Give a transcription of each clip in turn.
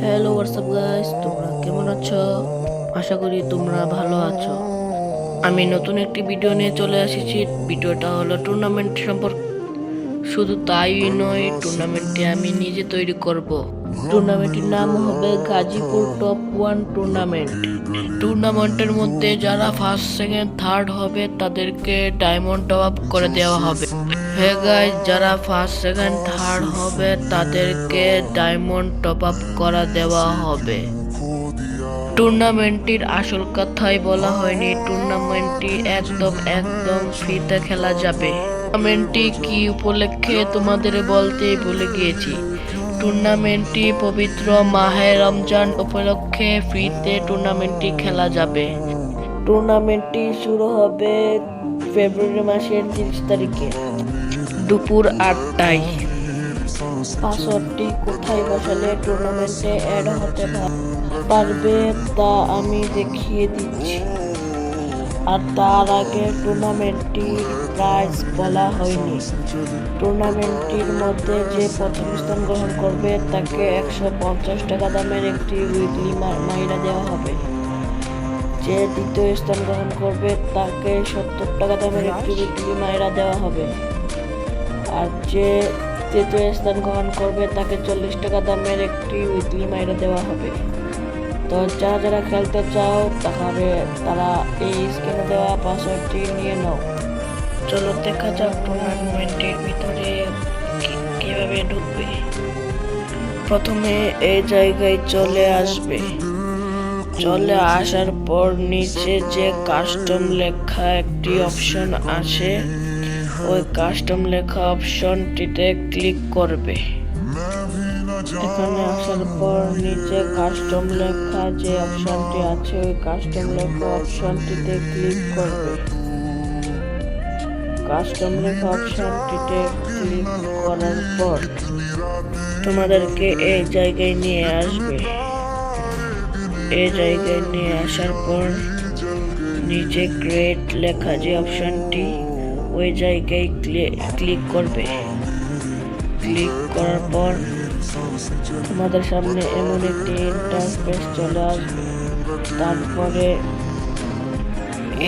Hello WhatsApp guys, তোমরা কেমন আছো? আশা করি তোমরা ভালো আছো। আমি নতুন একটি ভিডিও নিয়ে চলে এসেছি। ভিডিওটা হলো টুর্নামেন্ট সম্পর্কে। শুধু তাই নয়, টুর্নামেন্টটি আমি নিজে তৈরি করব। টুর্নামেন্টের নাম হবে গাজীপুর টপ 1 টুর্নামেন্ট। টুর্নামেন্টের মধ্যে যারা ফার্স্ট সেকেন্ড থার্ড হবে তাদেরকে ডায়মন্ড টপ আপ করে দেওয়া হবে। হে গাইস, যারা ফার্স্ট সেকেন্ড থার্ড হবে তাদেরকে ডায়মন্ড টপ আপ করা দেওয়া হবে। টুর্নামেন্টটির আসল কথাই বলা হয়নি। টুর্নামেন্টটি একদম ফ্রিতে খেলা যাবে। টুর্নামেন্টটি কি উপলক্ষে তোমাদের বলতে ভুলে গিয়েছি। টুর্নামেন্টটি পবিত্র মাহে রমজান উপলক্ষে ফ্রিতে টুর্নামেন্টটি খেলা যাবে। টুর্নামেন্টটি শুরু হবে ফেব্রুয়ারি মাসের 30 তারিখে দুপুর 8টায়। পাসওয়ার্ডটি কোথায় বসালে টুর্নামেন্টে অ্যাড হতে পারবে তা আমি দেখিয়ে দিচ্ছি। আর তার আগে টুর্নামেন্টটির প্রাইজ বলা হয়নি। টুর্নামেন্টটির মধ্যে যে প্রথম স্থান গ্রহণ করবে তাকে 150 টাকা দামের একটি উইকলি মাইরা দেওয়া হবে। যে দ্বিতীয় স্থান গ্রহণ করবে তাকে 70 টাকা দামের একটি উইকলি মাইরা দেওয়া হবে। আর যে তৃতীয় স্থান গ্রহণ করবে তাকে 40 টাকা দামের একটি উইকলি মাইরা দেওয়া হবে। তো যারা খেলতে চাও তাহলে তারা এই স্ক্রিনে দেওয়া পাসওয়ার্ডটি নিয়ে নাও। চলো দেখা যাক টুর্নামেন্টের ভিতরে কিভাবে ঢুকবে। প্রথমে এই জায়গায় চলে আসবে। চলে আসার পর নিচে যে কাস্টম লেখা একটি অপশন আছে, ওই কাস্টম লেখা অপশনটিতে ক্লিক করবে। এখানে আসার পর নিচে কাস্টম লেখা যে অপশনটি আছে, ওই কাস্টম লেখা অপশনটিতে ক্লিক করবে। কাস্টম লেখা অপশনটিতে ক্লিক করার পর তোমাদেরকে এই জায়গায় নিয়ে আসবে। এই জায়গায় নিয়ে আসার পর নিচে ক্রিয়েট লেখা যে অপশনটি, ওই জায়গায় ক্লিক করবে। ক্লিক করার পর তোমাদের সামনে এমন একটি ইন্টারফেস চলে আসবে। তারপরে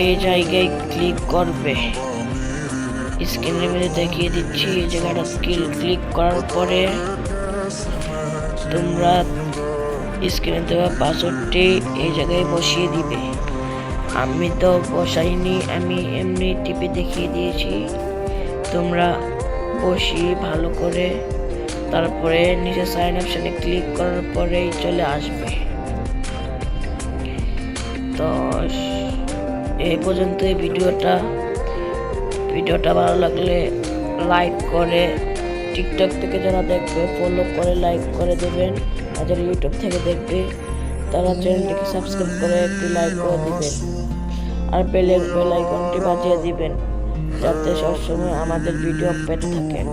এই জায়গায় ক্লিক করবে। স্ক্রিনের মধ্যে দেখিয়ে দিচ্ছি, এই জায়গাটা ক্লিক করার পরে তোমরা স্ক্রিনে দেওয়া পাসওয়ার্ডটি এই জায়গায় বসিয়ে দিবে। আমি তো বসাইনি, আমি এমনি টিপে দেখিয়ে দিয়েছি। তোমরা বসিয়ে ভালো করে তারপরে নিচে সাইন অপশনে ক্লিক করার পরেই চলে আসবে। তো এই পর্যন্ত এই ভিডিওটা ভালো লাগলে লাইক করে, টিকটক থেকে যারা দেখবে ফলো করে লাইক করে দেবেন। আর যারা ইউটিউব থেকে দেখবে তারা চ্যানেলটিকে সাবস্ক্রাইব করে একটি লাইক করে দিবেন। আর বেল আইকনটি বাজিয়ে দিবেন যাতে সবসময় আমাদের ভিডিও পেতে থাকেন।